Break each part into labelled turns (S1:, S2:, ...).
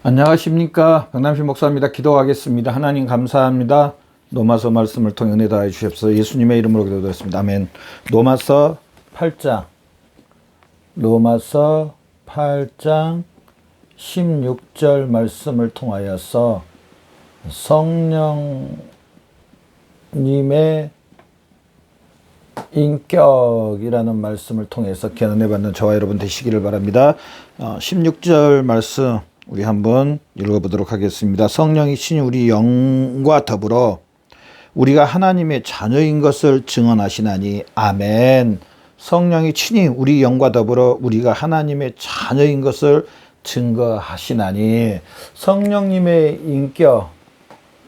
S1: 안녕하십니까, 박남신 목사입니다. 기도하겠습니다. 하나님 감사합니다. 로마서 말씀을 통해 은혜 다해 주시옵소서. 예수님의 이름으로 기도드렸습니다. 아멘. 로마서 8장 16절 말씀을 통하여서 성령님의 인격이라는 말씀을 통해서 견해 받는 저와 여러분 되시기를 바랍니다. 16절 말씀 우리 한번 읽어보도록 하겠습니다. 성령이 친히 우리 영과 더불어 우리가 하나님의 자녀인 것을 증언하시나니. 아멘. 성령이 친히 우리 영과 더불어 우리가 하나님의 자녀인 것을 증거하시나니. 성령님의 인격,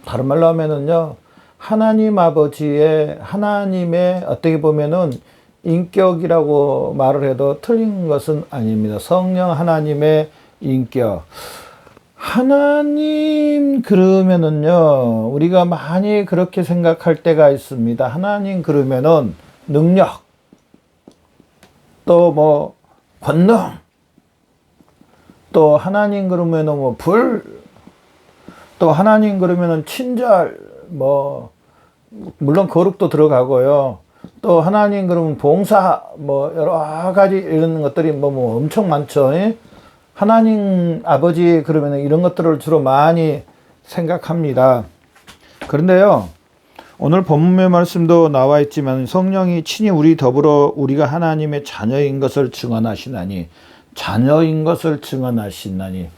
S1: 다른 말로 하면은요, 하나님 아버지의, 하나님의 어떻게 보면은 인격이라고 말을 해도 틀린 것은 아닙니다. 성령 하나님의 인격. 하나님 그러면은요, 우리가 많이 그렇게 생각할 때가 있습니다. 하나님 그러면은 능력, 또 뭐 권능, 또 하나님 그러면은 뭐 불, 또 하나님 그러면은 친절, 뭐 물론 거룩도 들어가고요. 또 하나님 그러면 봉사, 뭐 여러 가지 이런 것들이 뭐 엄청 많죠. 하나님 아버지 그러면 이런 것들을 주로 많이 생각합니다. 그런데요, 오늘 본문의 말씀도 나와 있지만 성령이 친히 우리 더불어 우리가 하나님의 자녀인 것을 증언하시나니. 자녀인 것을 증언하시나니.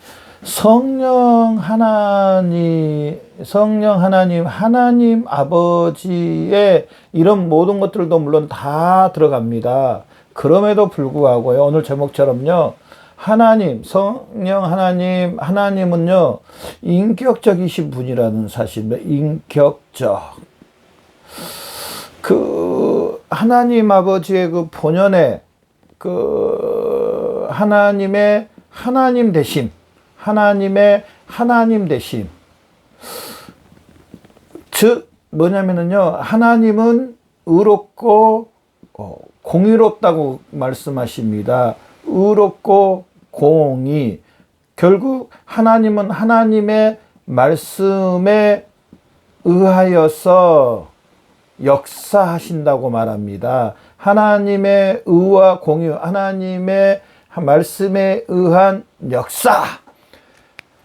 S1: 성령 하나님, 하나님 아버지의 이런 모든 것들도 물론 다 들어갑니다. 그럼에도 불구하고요, 오늘 제목처럼요, 하나님, 성령 하나님, 하나님은요, 인격적이신 분이라는 사실입니다. 인격적. 하나님 아버지의 본연의 하나님의 하나님 되심, 하나님의 하나님 되심. 즉, 뭐냐면은요, 하나님은 의롭고 공의롭다고 말씀하십니다. 의롭고 공의. 결국 하나님은 하나님의 말씀에 의하여서 역사하신다고 말합니다. 하나님의 의와 공의, 하나님의 말씀에 의한 역사.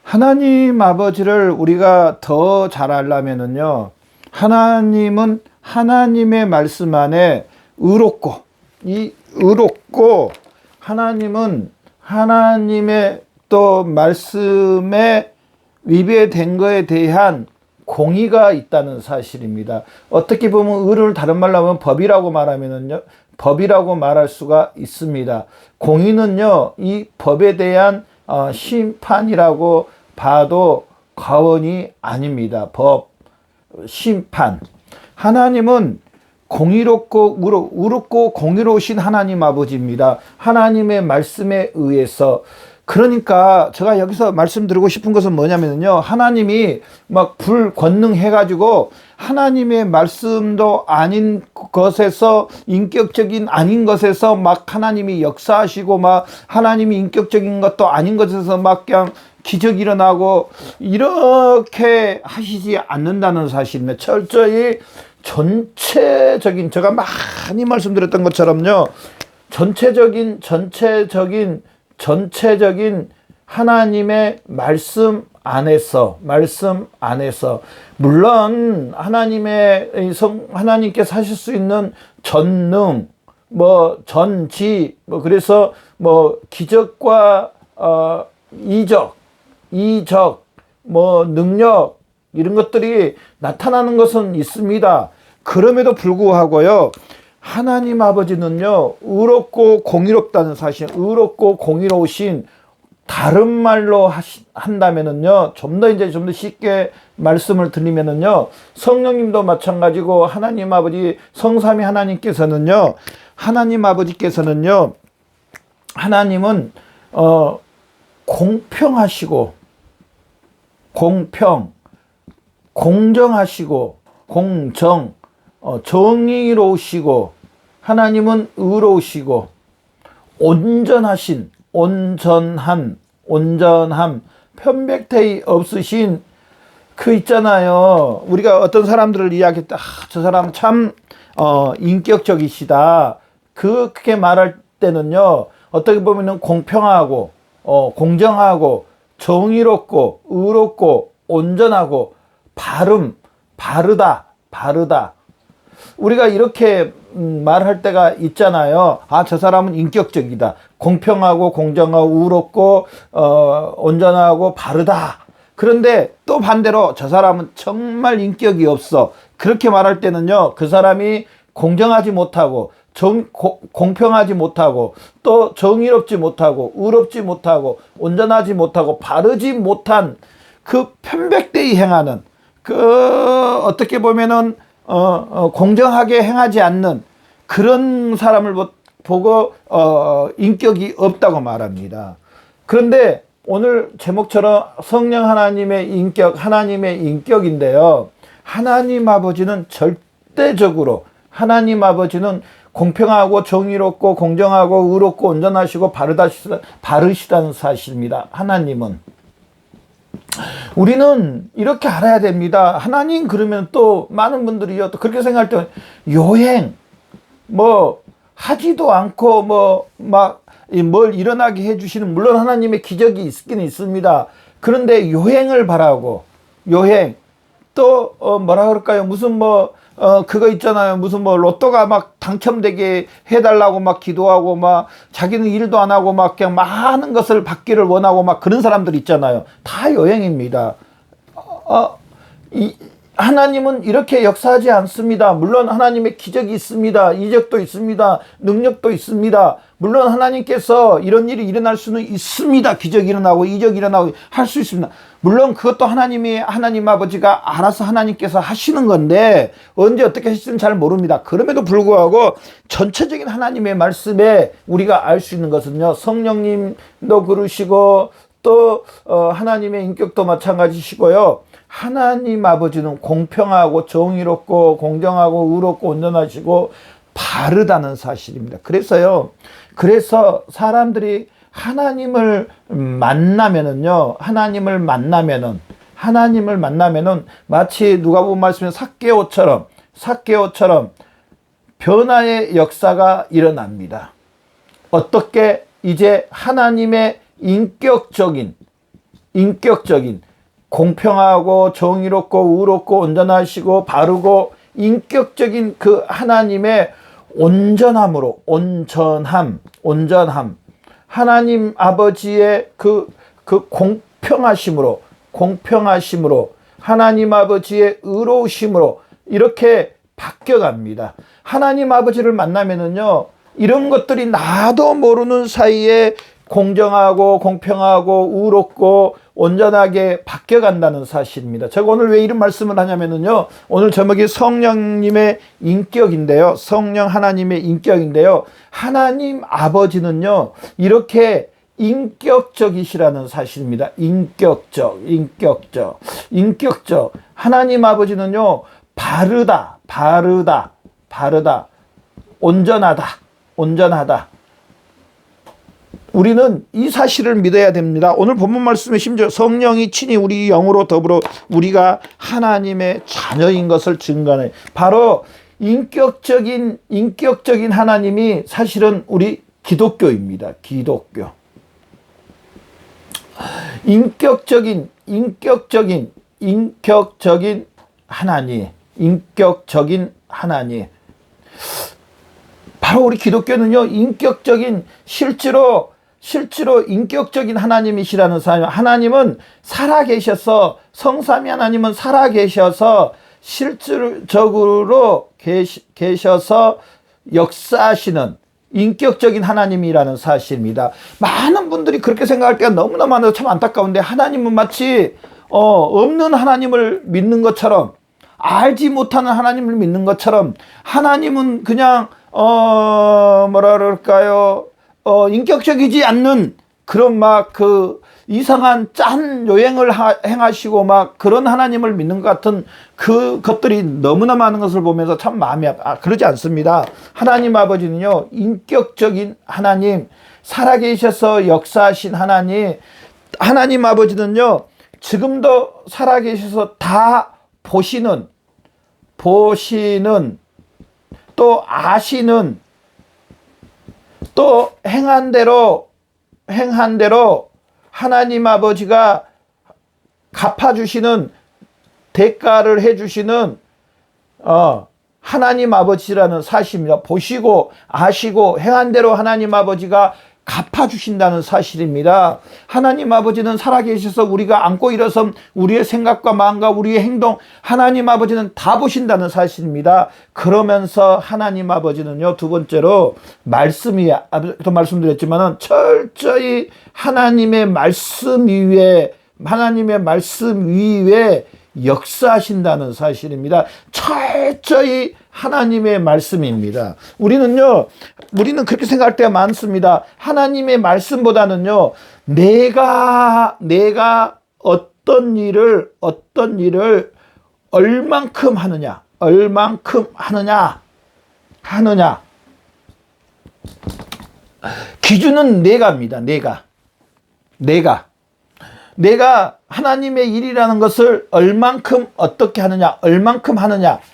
S1: 하나님 아버지를 우리가 더 잘 알려면은요, 하나님은 하나님의 말씀 안에 의롭고, 하나님은 하나님의 또 말씀에 위배된 것에 대한 공의가 있다는 사실입니다. 어떻게 보면 의를 다른 말로 하면 법이라고 말하면은요, 법이라고 말할 수가 있습니다. 공의는요, 이 법에 대한 심판이라고 봐도 과언이 아닙니다. 법, 심판. 하나님은 의롭고 공의로우신 하나님 아버지입니다. 하나님의 말씀에 의해서. 그러니까 제가 여기서 말씀드리고 싶은 것은 뭐냐면요, 하나님이 막 불권능해가지고 하나님의 말씀도 아닌 것에서, 인격적인 아닌 것에서 막 하나님이 역사하시고, 막 하나님이 인격적인 것도 아닌 것에서 막 그냥 기적이 일어나고 이렇게 하시지 않는다는 사실입니다. 철저히 전체적인, 제가 많이 말씀드렸던 것처럼요, 전체적인 하나님의 말씀 안에서, 물론 하나님께서 하실 수 있는 전능, 전지, 그래서 기적과 이적, 능력, 이런 것들이 나타나는 것은 있습니다. 그럼에도 불구하고요, 하나님 아버지는요, 의롭고 공의롭다는 사실, 의롭고 공의로우신, 다른 말로 한다면은요, 좀 더 쉽게 말씀을 드리면은요, 성령님도 마찬가지고 하나님 아버지, 성삼위 하나님께서는요, 하나님은 공평하시고, 공정하시고, 정의로우시고, 하나님은 의로우시고, 온전함, 편백태이 없으신 그 있잖아요. 우리가 어떤 사람들을 이야기할 때, 저 사람 참, 인격적이시다. 그렇게 말할 때는요, 어떻게 보면은 공평하고, 공정하고, 정의롭고, 의롭고, 온전하고, 바르다. 우리가 이렇게 말할 때가 있잖아요. 저 사람은 인격적이다. 공평하고, 공정하고, 의롭고, 온전하고, 바르다. 그런데 또 반대로 저 사람은 정말 인격이 없어. 그렇게 말할 때는요, 그 사람이 공정하지 못하고, 공평하지 못하고, 또 정의롭지 못하고, 의롭지 못하고, 온전하지 못하고, 바르지 못한 그 편백되이 행하는, 어떻게 보면은, 공정하게 행하지 않는 그런 사람을 보고, 인격이 없다고 말합니다. 그런데 오늘 제목처럼 성령 하나님의 인격인데요. 하나님 아버지는 절대적으로, 하나님 아버지는 공평하고 정의롭고 공정하고 의롭고 온전하시고 바르시다는 사실입니다. 하나님은. 우리는 이렇게 알아야 됩니다. 하나님 그러면 또 많은 분들이요, 또 그렇게 생각할 때 요행, 하지도 않고 뭘 일어나게 해주시는, 물론 하나님의 기적이 있긴 있습니다. 그런데 요행을 바라고, 또 뭐라 그럴까요? 무슨 그거 있잖아요. 무슨 로또가 막 당첨되게 해달라고 막 기도하고, 자기는 일도 안 하고 그냥 많은 것을 받기를 원하고 그런 사람들 있잖아요. 다 요행입니다. 하나님은 이렇게 역사하지 않습니다. 물론 하나님의 기적이 있습니다. 이적도 있습니다. 능력도 있습니다. 물론 하나님께서 이런 일이 일어날 수는 있습니다. 기적이 일어나고 이적이 일어나고 할 수 있습니다. 물론 그것도 하나님 아버지가 알아서 하나님께서 하시는 건데, 언제 어떻게 하실지는 잘 모릅니다. 그럼에도 불구하고 전체적인 하나님의 말씀에 우리가 알 수 있는 것은요, 성령님도 그러시고, 또 하나님의 인격도 마찬가지시고요. 하나님 아버지는 공평하고 정의롭고 공정하고 의롭고 온전하시고 바르다는 사실입니다. 그래서 사람들이 하나님을 만나면은 마치 누가복음 말씀에 삭개오처럼 변화의 역사가 일어납니다. 어떻게? 이제 하나님의 인격적인 공평하고 정의롭고 의롭고 온전하시고 바르고 인격적인 그 하나님의 온전함, 하나님 아버지의 그 공평하심으로, 하나님 아버지의 의로우심으로 이렇게 바뀌어갑니다. 하나님 아버지를 만나면은요, 이런 것들이 나도 모르는 사이에 공정하고 공평하고 의롭고 온전하게 바뀌어간다는 사실입니다. 제가 오늘 왜 이런 말씀을 하냐면요, 오늘 제목이 성령님의 인격인데요, 성령 하나님의 인격인데요, 하나님 아버지는요 이렇게 인격적이시라는 사실입니다. 인격적. 하나님 아버지는요 바르다, 온전하다. 우리는 이 사실을 믿어야 됩니다. 오늘 본문 말씀에 심지어 성령이 친히 우리 영으로 더불어 우리가 하나님의 자녀인 것을 증거하는, 바로 인격적인 하나님이 사실은 우리 기독교입니다. 기독교. 인격적인 하나님. 바로 우리 기독교는요, 실제로 인격적인 하나님이시라는 사실. 하나님은 살아계셔서, 성삼위 하나님은 살아계셔서 실질적으로 계셔서 역사하시는 인격적인 하나님이라는 사실입니다. 많은 분들이 그렇게 생각할 때가 너무나 많아서 참 안타까운데, 하나님은 마치 없는 하나님을 믿는 것처럼, 알지 못하는 하나님을 믿는 것처럼, 하나님은 그냥 뭐라 그럴까요, 인격적이지 않는 그런 이상한 짠 요행을 행하시고 그런 하나님을 믿는 것 같은 그 것들이 너무나 많은 것을 보면서 참 마음이 그러지 않습니다. 하나님 아버지는요, 인격적인 하나님, 살아계셔서 역사하신 하나님, 하나님 아버지는요, 지금도 살아계셔서 다 보시는, 또 아시는, 또 행한 대로 하나님 아버지가 갚아주시는, 대가를 해주시는 하나님 아버지라는 사실입니다. 보시고 아시고 행한 대로 하나님 아버지가 갚아주신다는 사실입니다. 하나님 아버지는 살아계셔서 우리가 앉고 일어선 우리의 생각과 마음과 우리의 행동, 하나님 아버지는 다 보신다는 사실입니다. 그러면서 하나님 아버지는요, 두 번째로 말씀이, 또 말씀드렸지만은 철저히 하나님의 말씀 위에 역사하신다는 사실입니다. 철저히 하나님의 말씀입니다. 우리는 그렇게 생각할 때가 많습니다. 하나님의 말씀보다는요, 내가 어떤 일을 얼만큼 하느냐. 기준은 내가입니다. 내가 하나님의 일이라는 것을 얼만큼 어떻게 하느냐,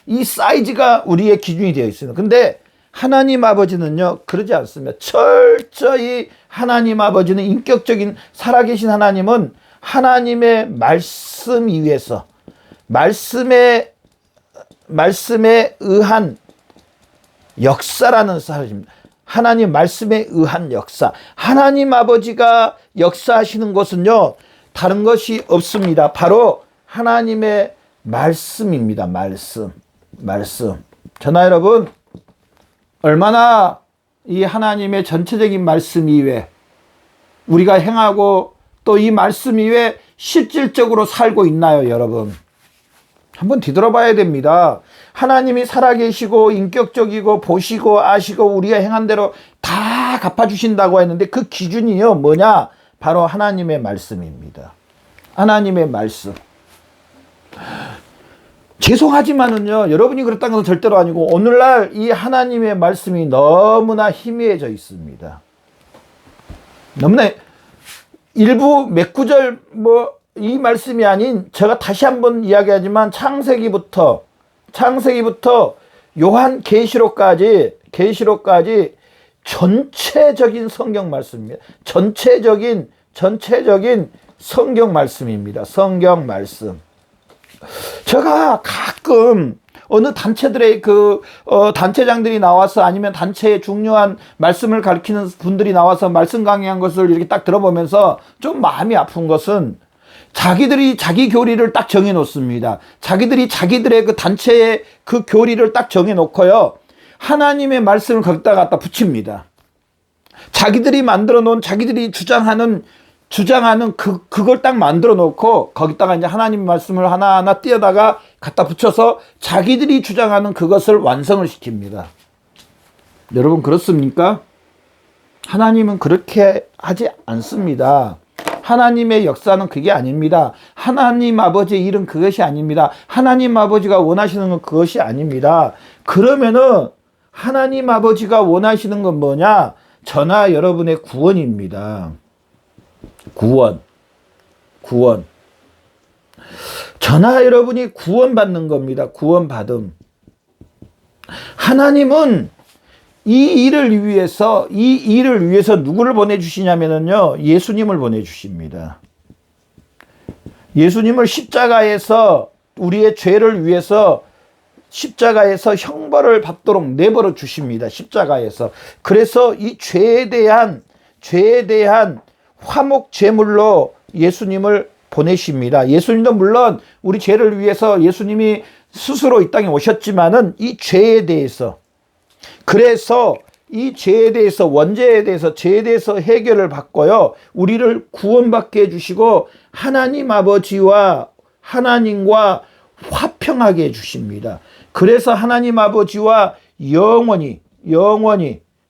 S1: 이 사이즈가 우리의 기준이 되어 있습니다. 근데 하나님 아버지는요, 그러지 않습니다. 철저히 하나님 아버지는, 인격적인 살아계신 하나님은 하나님의 말씀 위에서, 말씀에 의한 역사라는 사실입니다. 하나님 말씀에 의한 역사. 하나님 아버지가 역사하시는 것은요, 다른 것이 없습니다. 바로 하나님의 말씀입니다. 말씀. 저나 여러분, 얼마나 이 하나님의 전체적인 말씀 이외에 우리가 행하고 또 이 말씀 이외에 실질적으로 살고 있나요, 여러분? 한번 뒤돌아봐야 됩니다. 하나님이 살아계시고 인격적이고 보시고 아시고 우리가 행한 대로 다 갚아주신다고 했는데 그 기준이요, 뭐냐? 바로 하나님의 말씀입니다. 하나님의 말씀. 죄송하지만은요, 여러분이 그랬다는 건 절대로 아니고 오늘날 이 하나님의 말씀이 너무나 희미해져 있습니다. 너무나 일부 몇 구절 이 말씀이 아닌, 제가 다시 한번 이야기하지만 창세기부터 요한 계시록까지 전체적인 성경 말씀입니다. 전체적인 성경 말씀입니다. 성경 말씀. 제가 가끔 어느 단체들의 단체장들이 나와서, 아니면 단체의 중요한 말씀을 가르치는 분들이 나와서 말씀 강의한 것을 이렇게 딱 들어보면서 좀 마음이 아픈 것은, 자기들이 자기 교리를 딱 정해 놓습니다. 자기들이 자기들의 그 단체의 그 교리를 딱 정해 놓고요, 하나님의 말씀을 거기다 갖다 붙입니다. 자기들이 만들어 놓은, 자기들이 주장하는 그걸 딱 만들어 놓고 거기다가 이제 하나님 말씀을 하나하나 띄어다가 갖다 붙여서 자기들이 주장하는 그것을 완성을 시킵니다. 여러분, 그렇습니까? 하나님은 그렇게 하지 않습니다. 하나님의 역사는 그게 아닙니다. 하나님 아버지의 일은 그것이 아닙니다. 하나님 아버지가 원하시는 건 그것이 아닙니다. 그러면은 하나님 아버지가 원하시는 건 뭐냐? 저나 여러분의 구원입니다. 구원. 저나 여러분이 구원받는 겁니다. 구원받음. 하나님은 이 일을 위해서 누구를 보내주시냐면요, 예수님을 보내주십니다. 예수님을 십자가에서, 우리의 죄를 위해서 십자가에서 형벌을 받도록 내버려 주십니다. 십자가에서. 그래서 이 죄에 대한 화목 제물로 예수님을 보내십니다. 예수님도 물론 우리 죄를 위해서 예수님이 스스로 이 땅에 오셨지만은 이 죄에 대해서, 그래서 이 죄에 대해서, 원죄에 대해서, 죄에 대해서 해결을 받고요, 우리를 구원받게 해주시고 하나님 아버지와 하나님과 화평하게 해주십니다. 그래서 하나님 아버지와 영원히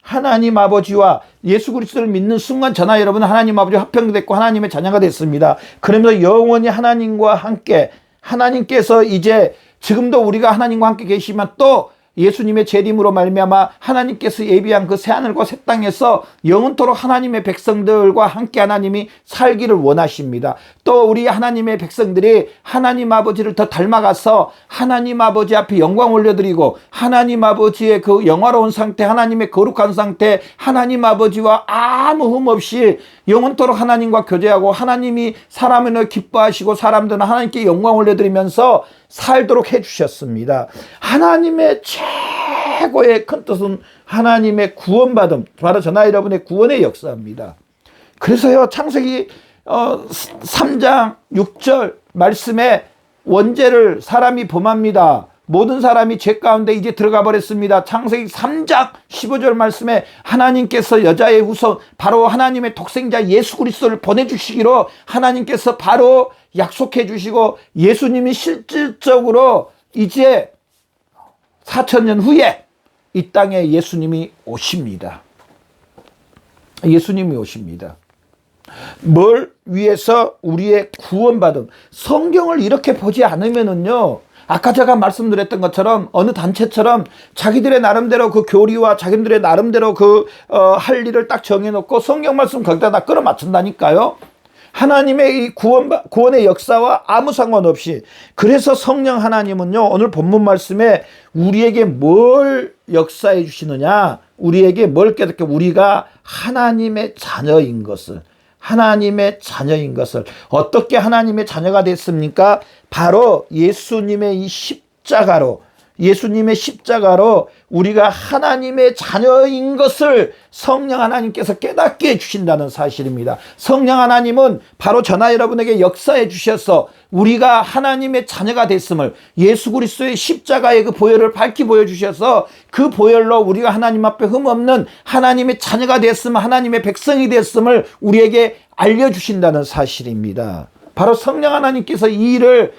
S1: 하나님 아버지와 예수 그리스도를 믿는 순간 저나 여러분은 하나님 아버지와 화평됐고 하나님의 자녀가 됐습니다. 그러면서 영원히 하나님과 함께, 하나님께서 이제 지금도 우리가 하나님과 함께 계시지만 또 예수님의 재림으로 말미암아 하나님께서 예비한 그 새하늘과 새 땅에서 영원토록 하나님의 백성들과 함께 하나님이 살기를 원하십니다. 또 우리 하나님의 백성들이 하나님 아버지를 더 닮아가서 하나님 아버지 앞에 영광 올려드리고 하나님 아버지의 그 영화로운 상태, 하나님의 거룩한 상태, 하나님 아버지와 아무 흠 없이 영원토록 하나님과 교제하고 하나님이 사람을 기뻐하시고 사람들은 하나님께 영광 올려드리면서 살도록 해주셨습니다. 하나님의 최고의 큰 뜻은 하나님의 구원받음, 바로 저나 여러분의 구원의 역사입니다. 그래서요, 창세기 3장 6절 말씀에 원죄를 사람이 범합니다. 모든 사람이 죄 가운데 이제 들어가 버렸습니다. 창세기 3장 15절 말씀에 하나님께서 여자의 후손 바로 하나님의 독생자 예수 그리스도를 보내주시기로 하나님께서 바로 약속해 주시고 예수님이 실질적으로 이제 4000년 후에 이 땅에 예수님이 오십니다. 예수님이 오십니다. 뭘 위해서? 우리의 구원받음. 성경을 이렇게 보지 않으면은요, 아까 제가 말씀드렸던 것처럼 어느 단체처럼 자기들의 나름대로 그 교리와 자기들의 나름대로 할 일을 딱 정해놓고 성경 말씀 거기다 다 끌어맞춘다니까요. 하나님의 이 구원의 역사와 아무 상관없이. 그래서 성령 하나님은요, 오늘 본문 말씀에 우리에게 뭘 역사해 주시느냐, 우리에게 뭘 깨닫게, 우리가 하나님의 자녀인 것을, 하나님의 자녀인 것을. 어떻게 하나님의 자녀가 됐습니까? 바로 예수님의 이 십자가로, 예수님의 십자가로 우리가 하나님의 자녀인 것을 성령 하나님께서 깨닫게 해주신다는 사실입니다. 성령 하나님은 바로 저나 여러분에게 역사해 주셔서 우리가 하나님의 자녀가 됐음을, 예수 그리스도의 십자가의 그 보혈을 밝히 보여주셔서 그 보혈로 우리가 하나님 앞에 흠없는 하나님의 자녀가 됐음을, 하나님의 백성이 됐음을 우리에게 알려주신다는 사실입니다. 바로 성령 하나님께서 이 일을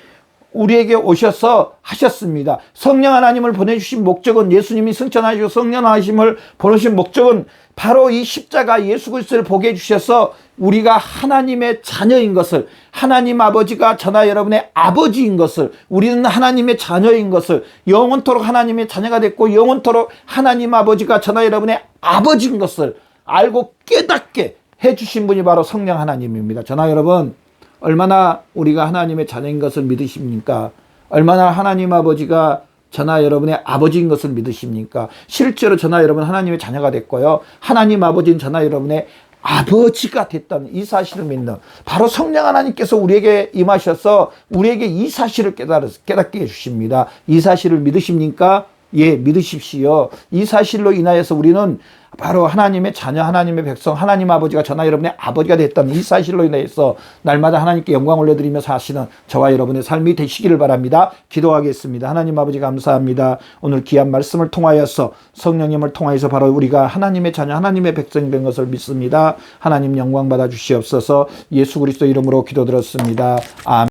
S1: 우리에게 오셔서 하셨습니다. 성령 하나님을 보내주신 목적은, 예수님이 승천하시고 성령 하심을 보내신 목적은 바로 이 십자가 예수 그리스도를 보게 해주셔서 우리가 하나님의 자녀인 것을, 하나님 아버지가 저나 여러분의 아버지인 것을, 우리는 하나님의 자녀인 것을, 영원토록 하나님의 자녀가 됐고 영원토록 하나님 아버지가 저나 여러분의 아버지인 것을 알고 깨닫게 해주신 분이 바로 성령 하나님입니다. 저나 여러분, 얼마나 우리가 하나님의 자녀인 것을 믿으십니까? 얼마나 하나님 아버지가 저나 여러분의 아버지인 것을 믿으십니까? 실제로 저나 여러분 하나님의 자녀가 됐고요, 하나님 아버지는 저나 여러분의 아버지가 됐다는 이 사실을 믿는, 바로 성령 하나님께서 우리에게 임하셔서 우리에게 이 사실을 깨닫게 해주십니다. 이 사실을 믿으십니까? 예, 믿으십시오. 이 사실로 인하여서 우리는 바로 하나님의 자녀, 하나님의 백성, 하나님 아버지가 저나 여러분의 아버지가 됐다는 이 사실로 인해서 날마다 하나님께 영광 올려드리며 사시는 저와 여러분의 삶이 되시기를 바랍니다. 기도하겠습니다. 하나님 아버지 감사합니다. 오늘 귀한 말씀을 통하여서, 성령님을 통하여서 바로 우리가 하나님의 자녀, 하나님의 백성이 된 것을 믿습니다. 하나님 영광 받아 주시옵소서. 예수 그리스도 이름으로 기도드렸습니다. 아멘.